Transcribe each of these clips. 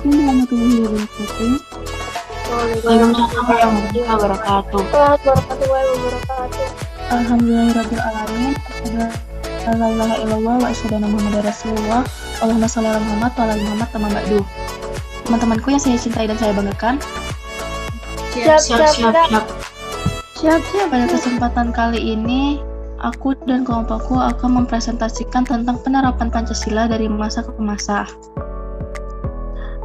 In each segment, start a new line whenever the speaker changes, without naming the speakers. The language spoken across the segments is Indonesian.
warahmatullahi wabarakatuh.
Waalaikumsalam warahmatullahi wabarakatuh.
Warahmatullahi wabarakatuh.
Alhamdulillahirabbil alamin. Asyhadu an la ilaha illallah wa asyhadu anna Muhammadar Rasulullah. Allahumma shalli ala Muhammad wa ala ali Muhammad tamam ba'du. Teman-temanku yang saya cintai dan saya banggakan,
Siap.
pada kesempatan kali ini aku dan kelompokku akan mempresentasikan tentang penerapan Pancasila dari masa ke masa.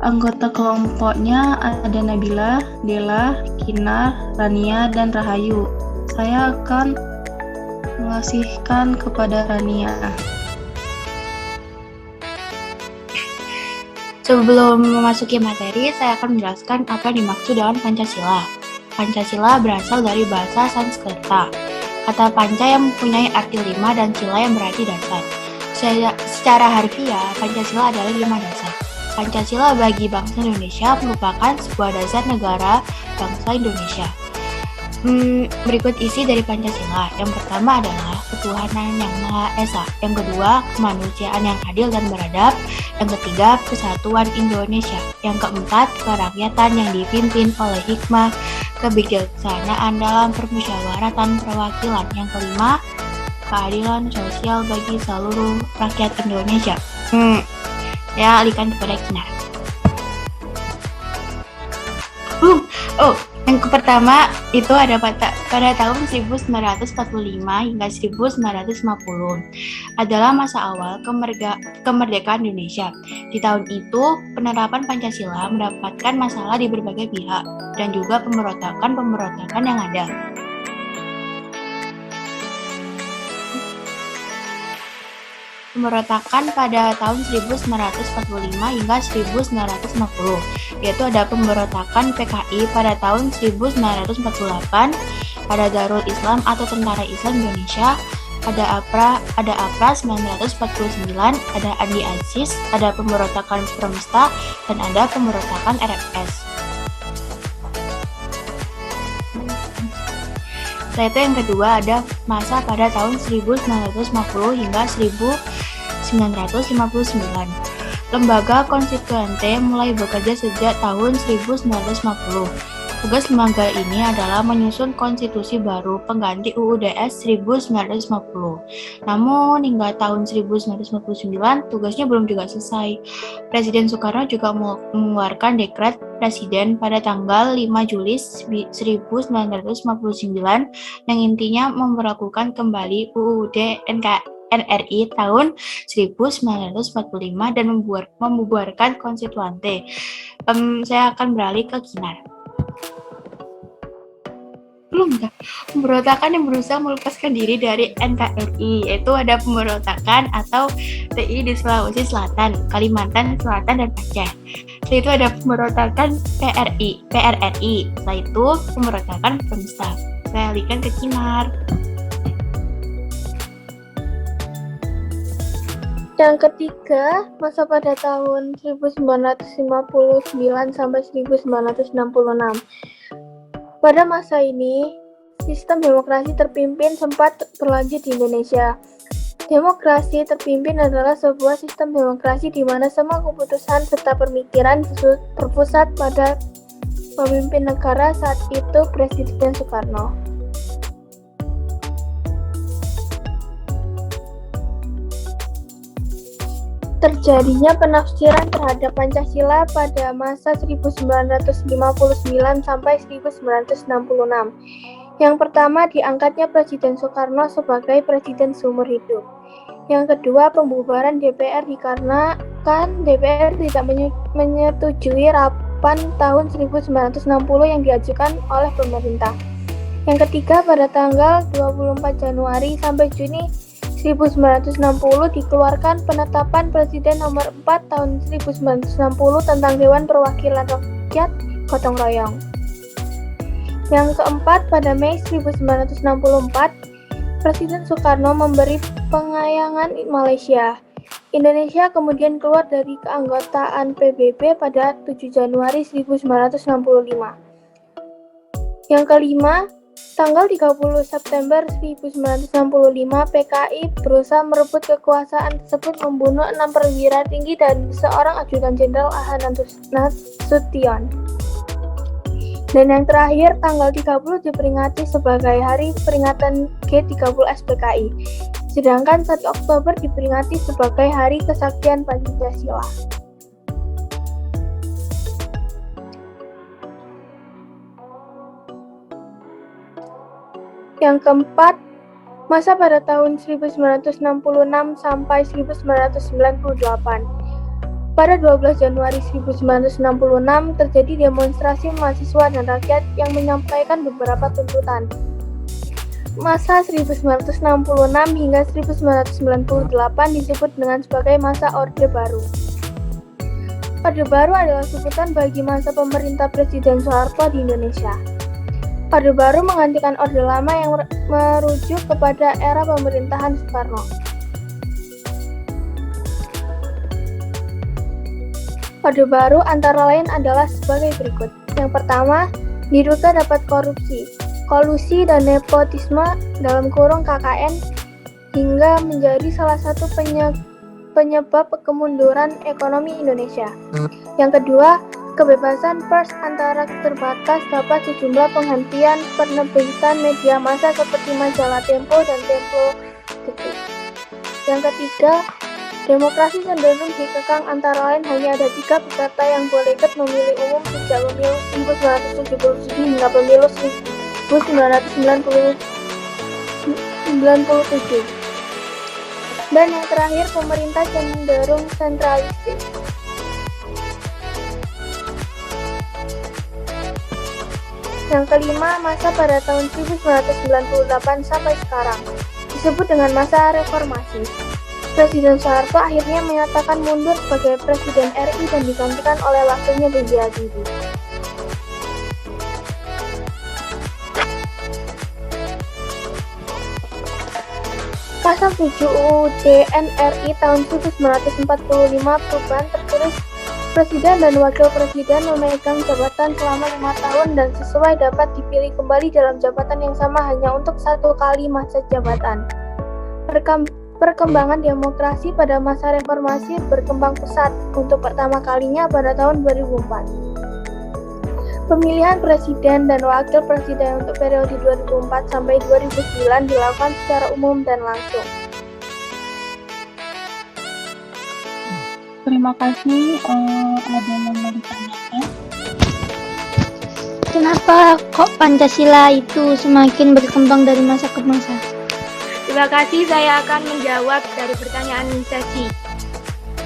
Anggota kelompoknya ada Nabila, Dela, Kinar, Rania, dan Rahayu. Saya akan mengasihkan kepada Rania.
Sebelum memasuki materi, saya akan menjelaskan apa yang dimaksud dengan Pancasila. Pancasila berasal dari bahasa Sanskerta. Kata panca yang mempunyai arti 5 dan sila yang berarti dasar. Secara harfiah, Pancasila adalah 5 dasar. Pancasila bagi bangsa Indonesia merupakan sebuah dasar negara bangsa Indonesia. Berikut isi dari Pancasila. Yang pertama adalah ketuhanan yang Maha Esa. Yang kedua, kemanusiaan yang adil dan beradab. Yang ketiga, kesatuan Indonesia. Yang keempat, kerakyatan yang dipimpin oleh hikmah, kebijaksanaan dalam permusyawaratan perwakilan. Yang kelima, keadilan sosial bagi seluruh rakyat Indonesia. Saya alihkan kepada Kinar. Yang pertama itu ada pada tahun 1945 hingga 1950 adalah masa awal kemerdekaan Indonesia. Di tahun itu, penerapan Pancasila mendapatkan masalah di berbagai pihak dan juga pemberontakan yang ada. Pemberontakan pada tahun 1945 hingga 1950, yaitu ada pemberontakan PKI pada tahun 1948, ada Darul Islam atau Tentara Islam Indonesia, ada APRA 1949, ada Andi Aziz, ada pemberontakan Permesta, dan ada pemberontakan RFS. Setelah itu yang kedua ada masa pada tahun 1950 hingga 1959. Lembaga Konstituante mulai bekerja sejak tahun 1950. Tugas lembaga ini adalah menyusun konstitusi baru pengganti UUDS 1950. Namun hingga tahun 1959 tugasnya belum juga selesai. Presiden Soekarno juga mengeluarkan dekret presiden pada tanggal 5 Juli 1959 yang intinya memberlakukan kembali UUD NRI tahun 1945 dan membubarkan konstituante. Saya akan beralih ke Kinar. Pemberontakan yang berusaha melepaskan diri dari NKRI, yaitu ada pemberontakan atau TI di Sulawesi Selatan, Kalimantan Selatan, dan Aceh. Setelah itu ada pemberontakan PRRI, setelah itu pemberontakan Permesta. Saya alihkan ke Kinar.
Yang ketiga, masa pada tahun 1959 sampai 1966. Pada masa ini, sistem demokrasi terpimpin sempat berlanjut di Indonesia. Demokrasi terpimpin adalah sebuah sistem demokrasi di mana semua keputusan serta pemikiran berpusat pada pemimpin negara saat itu Presiden Soekarno. Terjadinya penafsiran terhadap Pancasila pada masa 1959 sampai 1966. Yang pertama, diangkatnya Presiden Soekarno sebagai presiden seumur hidup. Yang kedua, pembubaran DPR dikarenakan DPR tidak menyetujui Rapan tahun 1960 yang diajukan oleh pemerintah. Yang ketiga, pada tanggal 24 Januari sampai Juni 1960 dikeluarkan penetapan Presiden nomor 4 tahun 1960 tentang Dewan Perwakilan Rakyat Gotong Royong. Yang keempat, pada Mei 1964, Presiden Soekarno memberi pengayangan Malaysia. Indonesia kemudian keluar dari keanggotaan PBB pada 7 Januari 1965. Yang kelima, Tanggal 30 September 1965, PKI berusaha merebut kekuasaan tersebut membunuh 6 perwira tinggi dan seorang ajudan jenderal AH Nasution. Dan yang terakhir, tanggal 30 diperingati sebagai hari peringatan G30 SPKI. Sedangkan 1 Oktober diperingati sebagai hari kesaktian Pancasila. Yang keempat, masa pada tahun 1966 sampai 1998. Pada 12 Januari 1966 terjadi demonstrasi mahasiswa dan rakyat yang menyampaikan beberapa tuntutan. Masa 1966 hingga 1998 disebut dengan sebagai masa Orde Baru. Orde Baru adalah sebutan bagi masa pemerintah Presiden Soeharto di Indonesia. Orde Baru menggantikan Orde Lama yang merujuk kepada era pemerintahan Soekarno. Orde Baru antara lain adalah sebagai berikut. Yang pertama, diduga dapat korupsi, kolusi dan nepotisme (KKN) hingga menjadi salah satu penyebab kemunduran ekonomi Indonesia. Yang kedua, kebebasan pers antara terbatas dapat sejumlah penghentian penerbitan media massa seperti majalah Tempo dan Tempo Detik. Yang ketiga, demokrasi cenderung dikekang antara lain hanya ada 3 peserta yang boleh ikut memilih umum sejak pemilu 1977 hingga pemilu 1997. Dan yang terakhir, pemerintah cenderung sentralistis. Yang kelima, masa pada tahun 1998 sampai sekarang disebut dengan masa reformasi. Presiden Soeharto akhirnya menyatakan mundur sebagai Presiden RI dan digantikan oleh wakilnya B.J. Habibie. Pasal 7 UUD NRI tahun 1945 perubahan tertulis Presiden dan Wakil Presiden memegang jabatan selama 5 tahun dan sesuai dapat dipilih kembali dalam jabatan yang sama hanya untuk 1 kali masa jabatan. Perkembangan demokrasi pada masa reformasi berkembang pesat untuk pertama kalinya pada tahun 2004. Pemilihan Presiden dan Wakil Presiden untuk periode 2004 sampai 2009 dilakukan secara umum dan langsung.
Terima kasih. Ada yang mau ditanyakan?
Kenapa kok Pancasila itu semakin berkembang dari masa ke masa?
Terima kasih, saya akan menjawab dari pertanyaan sesi,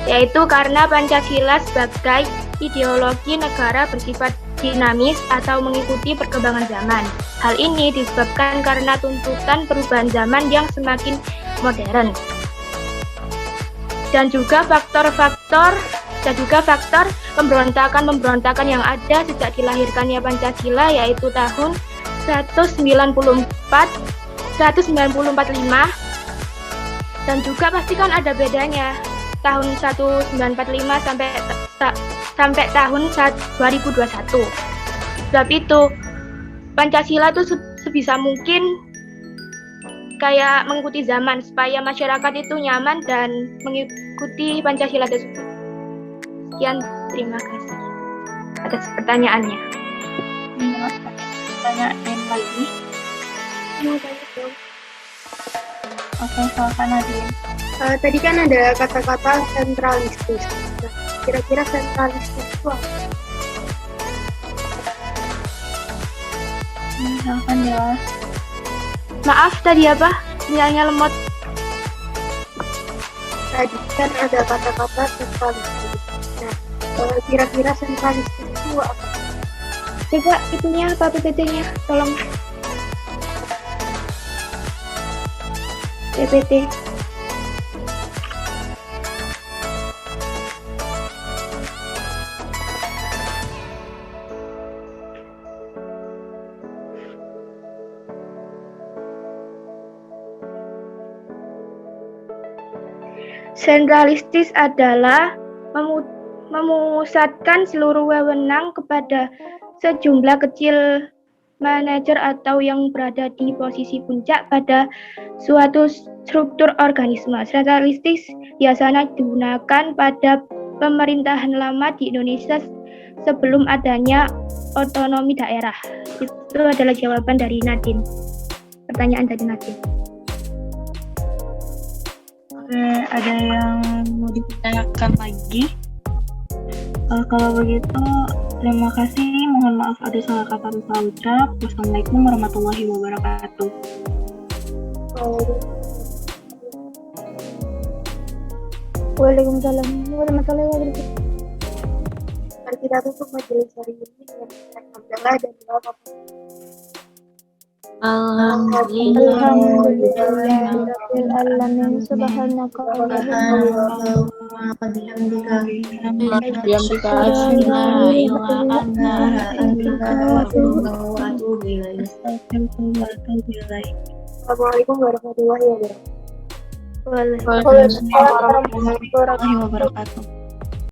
yaitu karena Pancasila sebagai ideologi negara bersifat dinamis atau mengikuti perkembangan zaman. Hal ini disebabkan karena tuntutan perubahan zaman yang semakin modern. Dan juga faktor pemberontakan yang ada sejak dilahirkannya Pancasila, yaitu tahun 1945 dan juga pasti kan ada bedanya tahun 1945 sampai tahun 2021. Sebab itu Pancasila itu sebisa mungkin kayak mengikuti zaman supaya masyarakat itu nyaman dan mengikuti Pancasila tersebut. Sekian, terima kasih atas pertanyaannya.
Pertanyaan lagi. Oke, silakan Nadine.
Tadi kan ada kata-kata sentralistis. Nah, kira-kira sentralistis itu apa?
Silakan jelas.
Maaf, tadi apa? Sinyalnya lemot.
Tadi kan ada kata-kata sentralistis. Nah, kira-kira sentralistis itu apa?
Coba itunya apa PPT-nya? Tolong. PPT. Sentralistis adalah memusatkan seluruh wewenang kepada sejumlah kecil manajer atau yang berada di posisi puncak pada suatu struktur organisme. Sentralistis biasanya digunakan pada pemerintahan lama di Indonesia sebelum adanya otonomi daerah. Itu adalah jawaban dari Nadine. Pertanyaan dari Nadine.
Oke, ada yang mau ditanyakan lagi? Kalau begitu, terima kasih. Mohon maaf ada salah kata atau salah ucap. Wassalamualaikum warahmatullahi wabarakatuh.
Waalaikumsalam warahmatullahi wabarakatuh.
Mari kita tutup majelis hari ini dengan alhamdulillah dan doa Bapak.
Alhamdulillahirabbil alamin. Subhanaka
Assalamualaikum warahmatullahi wabarakatuh.
Waalaikumsalam warahmatullahi wabarakatuh.
Warahmatullahi wabarakatuh.